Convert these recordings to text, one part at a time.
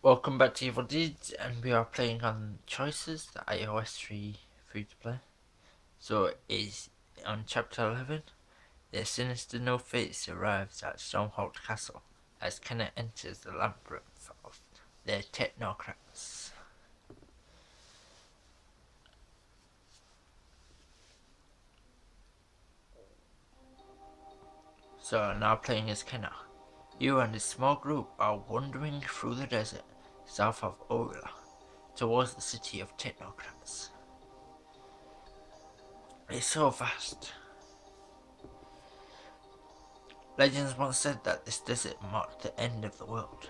Welcome back to Evil Deedz, and we are playing on Choices, the iOS 3 free-to-play. So is on Chapter 11, the sinister no-face arrives at Stormholt Castle as Kenna enters the labyrinth of the technocrats. So now playing as Kenna. You and a small group are wandering through the desert south of Orla towards the city of technocrats. It's so vast. Legends once said that this desert marked the end of the world.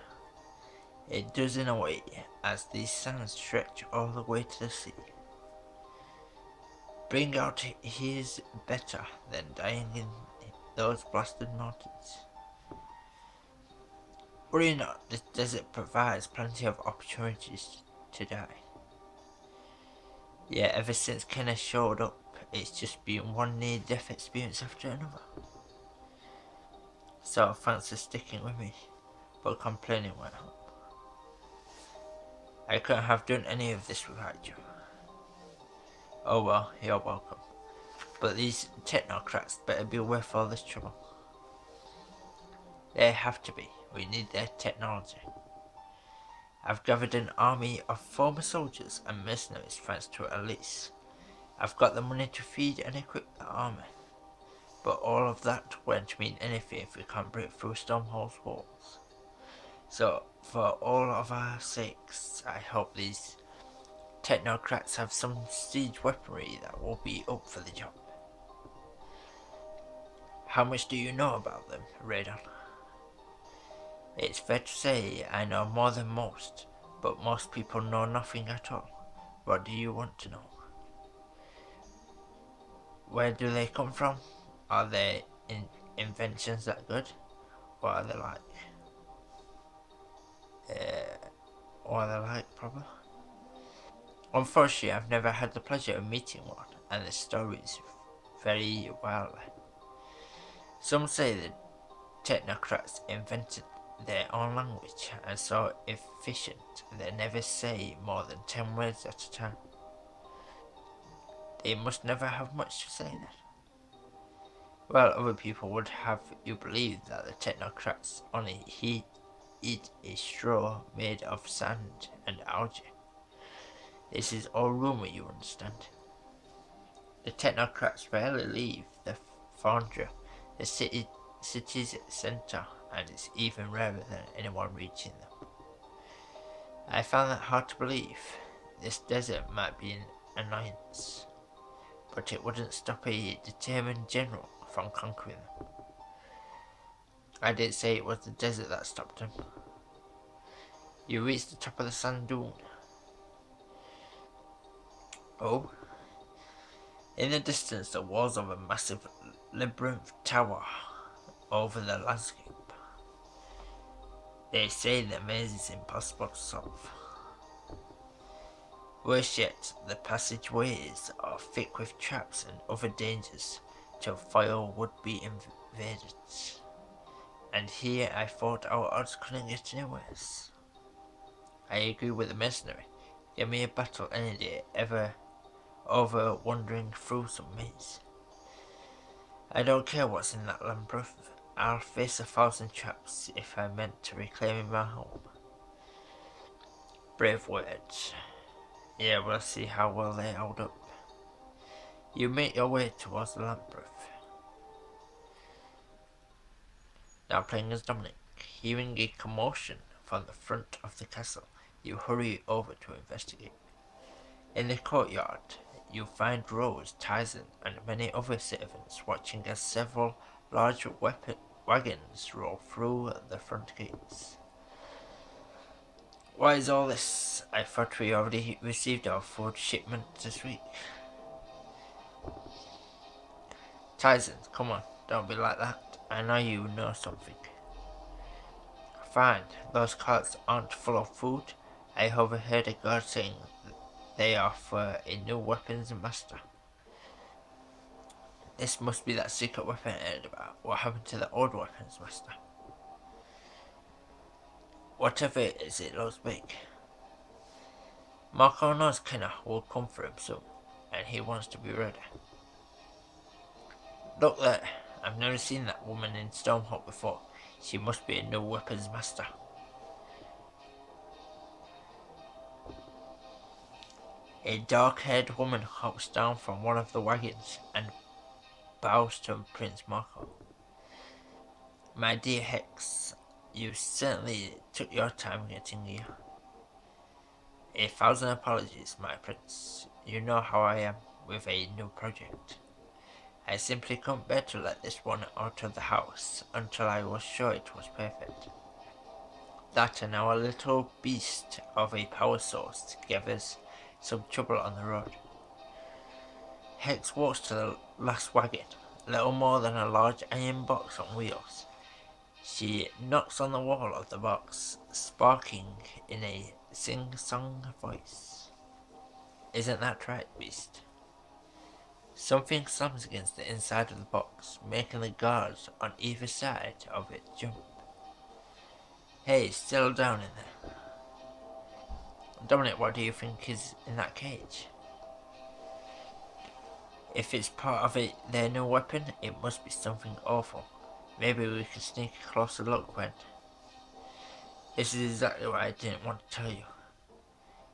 It does in a way, as these sands stretch all the way to the sea. Being out here is better than dying in those blasted mountains. Worry not, this desert provides plenty of opportunities to die. Yeah, ever since Kenna showed up, it's just been one near-death experience after another. So thanks for sticking with me, but complaining won't help. I couldn't have done any of this without you. Oh well, you're welcome. But these technocrats better be worth all this trouble. They have to be. We need their technology. I've gathered an army of former soldiers and mercenaries thanks to a lease. I've got the money to feed and equip the army. But all of that won't mean anything if we can't break through Stormhold's walls. So, for all of our sakes, I hope these technocrats have some siege weaponry that will be up for the job. How much do you know about them, Radon? It's fair to say I know more than most, but most people know nothing at all. What do you want to know? Where do they come from? Are their inventions that good? What are they like? What are they like, probably? Unfortunately, I've never had the pleasure of meeting one, and the story is very wild. Some say the technocrats invented their own language and so efficient they never say more than 10 words at a time. They must never have much to say then. Well, other people would have you believe that the technocrats only eat a straw made of sand and algae. This is all rumour, you understand. The technocrats rarely leave the foundry, the city's centre, and it's even rarer than anyone reaching them. I found that hard to believe. This desert might be an annoyance, but it wouldn't stop a determined general from conquering them. I didn't say it was the desert that stopped him. You reached the top of the sand dune. Oh? In the distance, the walls of a massive labyrinth tower over the landscape. They say the maze is impossible to solve. Worse yet, the passageways are thick with traps and other dangers to foil would-be invaders. And here I thought our odds couldn't get any worse. I agree with the mercenary. Give me a battle any day ever over wandering through some maze. I don't care what's in that labyrinth. I'll face 1,000 traps if I meant to reclaim my home. Brave words. Yeah, we'll see how well they hold up. You make your way towards the labyrinth. Now playing as Dominic. Hearing a commotion from the front of the castle, you hurry over to investigate. In the courtyard, you find Rose, Tyson, and many other servants watching as several large wagons roll through the front gates. What is all this? I thought we already received our food shipment this week. Tyson, come on, don't be like that. I know you know something. Fine, those carts aren't full of food. I overheard a guard saying they are for a new weapons master. This must be that secret weapon I heard about. What happened to the old weapons master? Whatever it is, it looks big. Marco knows Kenna will come for him soon, and he wants to be ready. Look there, I've never seen that woman in Stormhawk before. She must be a new weapons master. A dark-haired woman hops down from one of the wagons and bows to Prince Marco. My dear Hex, you certainly took your time getting here. 1,000 apologies, my prince. You know how I am with a new project. I simply couldn't bear to let this one out of the house until I was sure it was perfect. That and our little beast of a power source gave us some trouble on the road. Hex walks to the last wagon, little more than a large iron box on wheels. She knocks on the wall of the box, sparking in a sing-song voice. Isn't that right, beast? Something slams against the inside of the box, making the guards on either side of it jump. Hey, still down in there. Dominic, what do you think is in that cage? If it's part of their new weapon, it must be something awful. Maybe we can sneak a closer look when... This is exactly what I didn't want to tell you.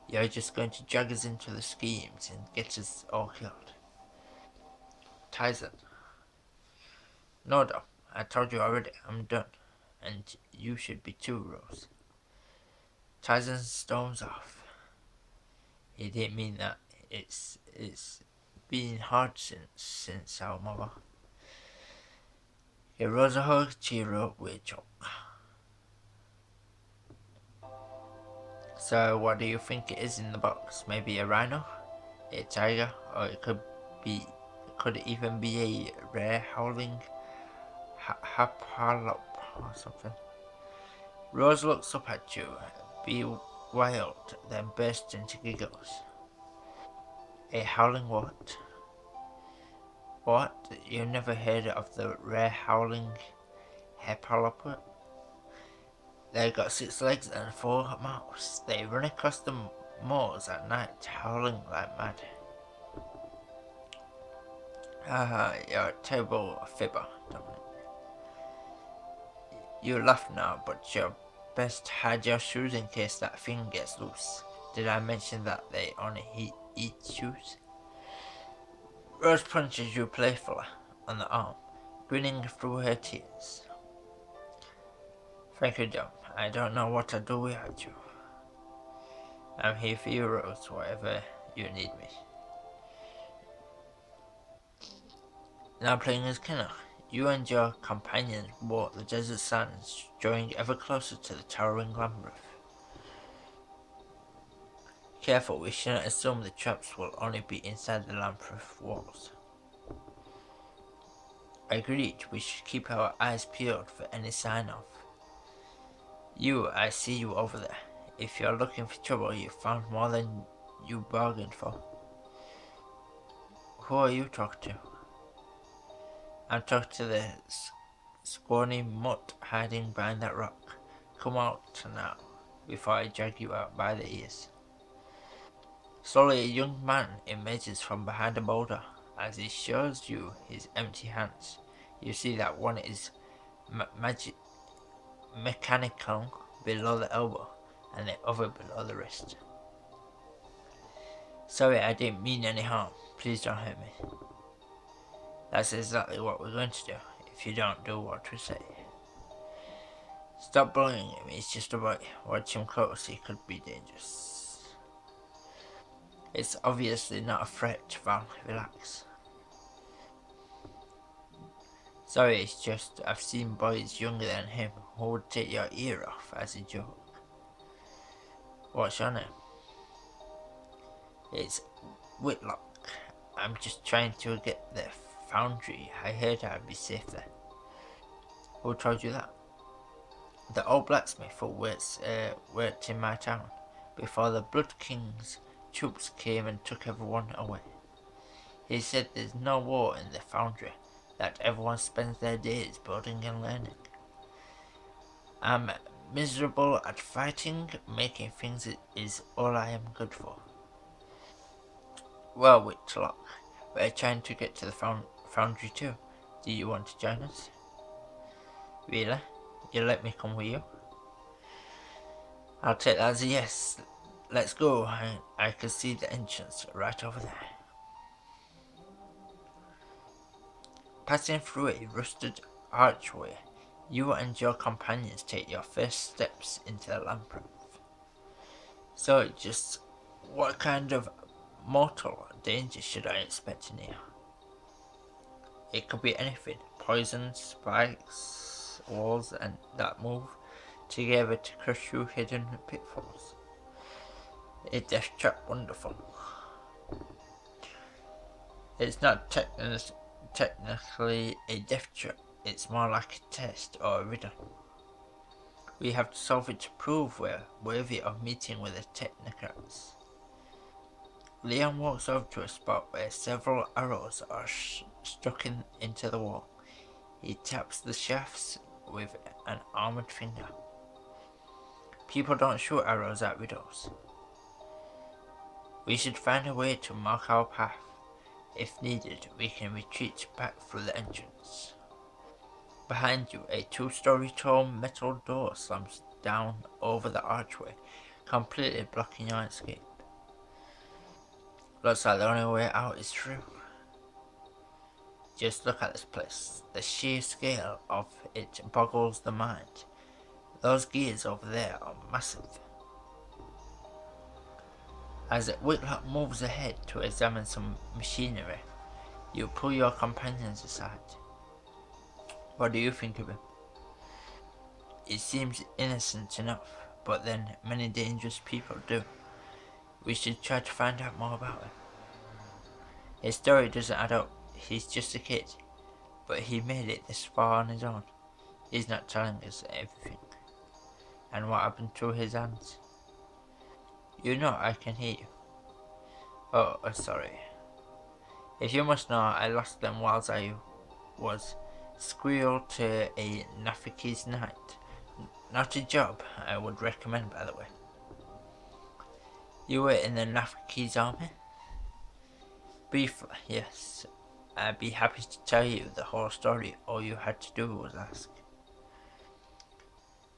You're just going to drag us into the schemes and get us all killed. Tyson. No, Dom. I told you already, I'm done. And you should be too, Rose. Tyson storms off. He didn't mean that. It's been hard since our mother. He rose a hug, cheer up with a joke. So what do you think it is in the box? Maybe a rhino? A tiger? Or it could even be a rare howling hapalop or something. Rose looks up at you, wild, then bursts into giggles. A howling what? What? You never heard of the rare howling hapalop? They got 6 legs and 4 mouths. They run across the moors at night, howling like mad. You're a terrible fibber, Dominic. You laugh now, but you're best hide your shoes in case that thing gets loose. Did I mention that they only eat shoes? Rose punches you playfully on the arm, grinning through her tears. Thank you, Dom. I don't know what I'd do without you. I'm here for you, Rose, whatever you need me. Now playing as Kenna, you and your companions walk the desert sands, drawing ever closer to the towering land roof. Careful, we shouldn't assume the traps will only be inside the land-proof walls. Agreed, we should keep our eyes peeled for any sign of. I see you over there. If you're looking for trouble, you found more than you bargained for. Who are you talking to? I'm talking to the scrawny mutt hiding behind that rock. Come out now, before I drag you out by the ears. Slowly a young man emerges from behind a boulder. As he shows you his empty hands, you see that one is mechanical below the elbow and the other below the wrist. Sorry, I didn't mean any harm. Please don't hurt me. That's exactly what we're going to do if you don't do what we say. Stop bullying him, he's just a boy. Watch him close, he could be dangerous. It's obviously not a threat, Val. Relax. Sorry, it's just I've seen boys younger than him who would take your ear off as a joke. What's your name? It's Whitlock. I'm just trying to get the foundry. I heard I'd be safe there. Who told you that? The old blacksmith who worked in my town before the Blood King's troops came and took everyone away. He said there's no war in the foundry, that everyone spends their days building and learning. I'm Miserable at fighting, making things is all I am good for. Well, Witchlock, we're trying to get to the foundry too. Do you want to join us? Really? You let me come with you? I'll take that as a yes. Let's go. I can see the entrance right over there. Passing through a rusted archway, you and your companions take your first steps into the labyrinth. So, just what kind of mortal danger should I expect in here? It could be anything. Poison, spikes, walls and that move together to crush through hidden pitfalls. A death trap wonderful. It's not technically a death trap, it's more like a test or a riddle. We have to solve it to prove we're worthy of meeting with the technocrats. Leon walks over to a spot where several arrows are stuck into the wall. He taps the shafts with an armored finger. People don't shoot arrows at widows. We should find a way to mark our path. If needed, we can retreat back through the entrance. Behind you, a 2-story tall metal door slams down over the archway, completely blocking your escape. Looks like the only way out is through. Just look at this place. The sheer scale of it boggles the mind. Those gears over there are massive. As Whitlock moves ahead to examine some machinery, you pull your companions aside. What do you think of him? It seems innocent enough, but then many dangerous people do. We should try to find out more about him. His story doesn't add up. He's just a kid, but he made it this far on his own. He's not telling us everything. And what happened to his hands? You know I can hear you. Oh, sorry. If you must know, I lost them whilst I was squirrel to a Nafiki's night. Not a job I would recommend, by the way. You were in the Nafiki's army? Briefly, yes. I'd be happy to tell you the whole story. All you had to do was ask.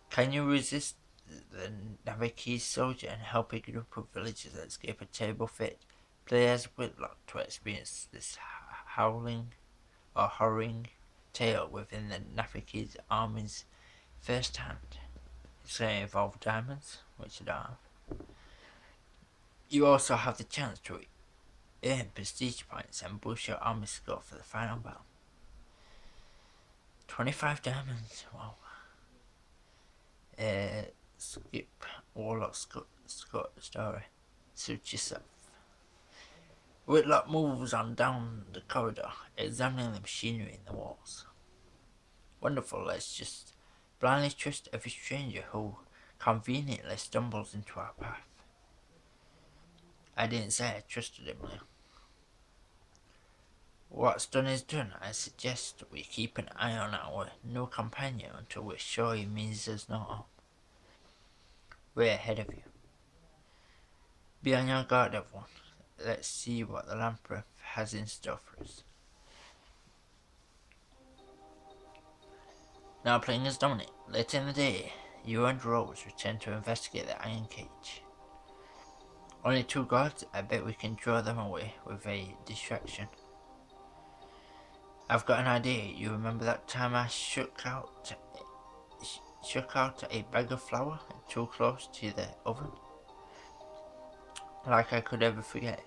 Can you resist the Naviki's soldier and help a group of villagers escape a terrible fate? Play as Whitlock to experience this howling or harrowing tale within the Naviki's armies firsthand. It's going to involve diamonds, which you don't have. You also have the chance to earn prestige points and boost your army score for the final battle. 25 diamonds, wow. Skip Warlock's story. Suit yourself. Whitlock moves on down the corridor, examining the machinery in the walls. Wonderful, let's just blindly trust every stranger who conveniently stumbles into our path. I didn't say I trusted him, Leo. What's done is done. I suggest we keep an eye on our new companion until we're sure he means us no harm. We're ahead of you. Be on your guard, everyone. Let's see what the labyrinth has in store for us. Now playing as Dominic. Later in the day, you and Rose return to investigate the iron cage. Only 2 guards? I bet we can draw them away with a distraction. I've got an idea. You remember that time I shook out a bag of flour too close to the oven? Like I could ever forget.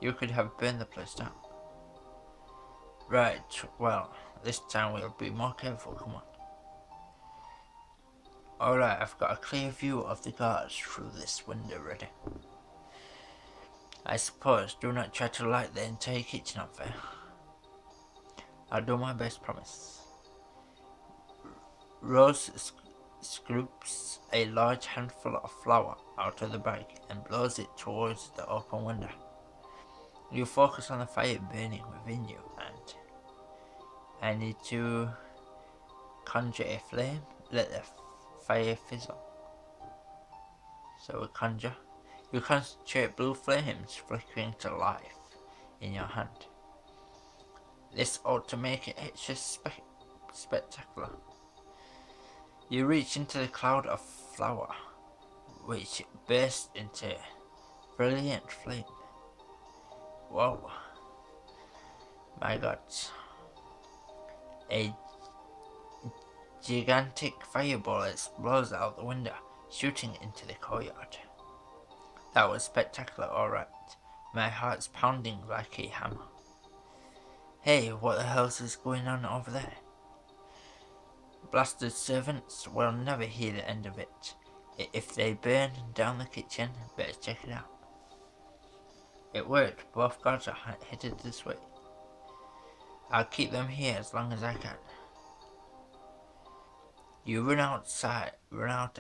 You could have burned the place down. Right, well, this time we'll be more careful, come on. Alright, I've got a clear view of the guards through this window ready. I suppose do not try to light the entire kitchen on fire. I'll do my best, promise. Rose scoops a large handful of flour out of the bag and blows it towards the open window. You focus on the fire burning within you, and I need to conjure a flame. Let the fire fizzle. So we conjure. You concentrate blue flames flickering to life in your hand. This ought to make it extra spectacular. You reach into the cloud of flour, which bursts into brilliant flame. Whoa. My god. A gigantic fireball explodes out the window, shooting into the courtyard. That was spectacular, alright. My heart's pounding like a hammer. Hey, what the hell is going on over there? Blasted servants will never hear the end of it. If they burn down the kitchen, better check it out. It worked. Both guards are headed this way. I'll keep them here as long as I can. You run out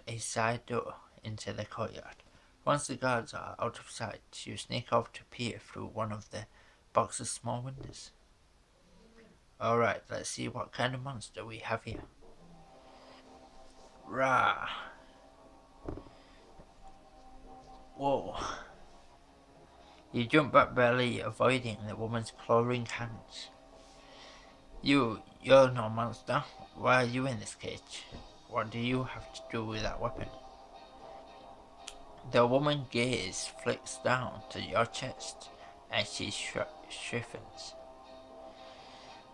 a side door into the courtyard. Once the guards are out of sight, you sneak off to peer through one of the box's small windows. Alright, let's see what kind of monster we have here. Rah! Whoa! You jump back barely, avoiding the woman's clawing hands. You're no monster. Why are you in this cage? What do you have to do with that weapon? The woman's gaze flicks down to your chest, and she stiffens.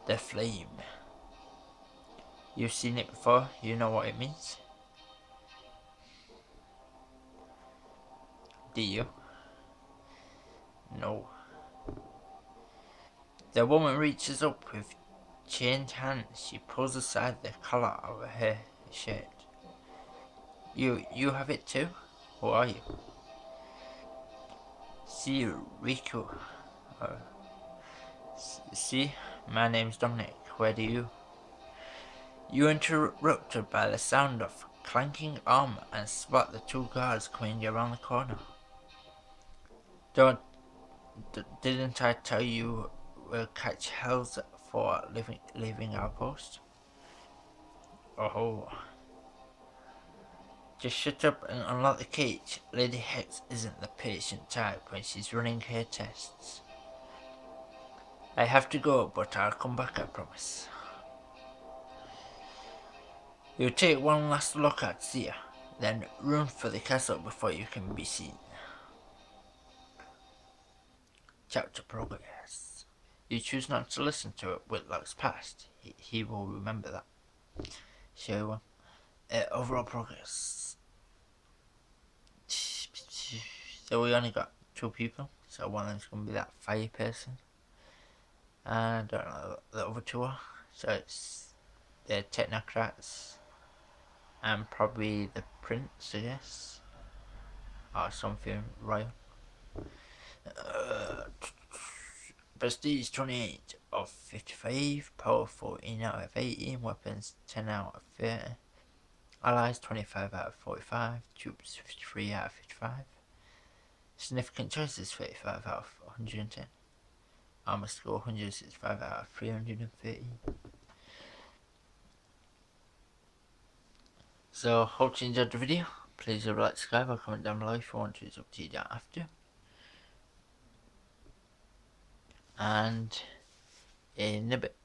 The flame. You've seen it before, you know what it means? Do you? No. The woman reaches up with chained hands. She pulls aside the collar of her shirt. You have it too? Who are you? See, Riku. See, my name's Dominic. Where do you? You interrupted by the sound of clanking armor and spot the two guards coming around the corner. Didn't I tell you we'll catch hells for leaving our post? Oh. Just shut up and unlock the cage. Lady Hex isn't the patient type when she's running her tests. I have to go, but I'll come back, I promise. You take one last look at Zia, then run for the castle before you can be seen. Chapter progress. You choose not to listen to it Whitlock's past. He will remember that. Show you one. Overall progress. So we only got 2 people. So one of them's going to be that fire person. I don't know the other 2 are. So it's the technocrats. And probably the prince, I guess. Or something royal. Prestige 28 of 55, power 14 out of 18, weapons 10 out of 30, allies 25 out of 45, troops 53 out of 55, significant choices 35 out of 110, armor score 165 out of 330. So, hope you enjoyed the video. Please leave a like, subscribe, or comment down below if you want to. It's up to you, don't have to. And in a bit.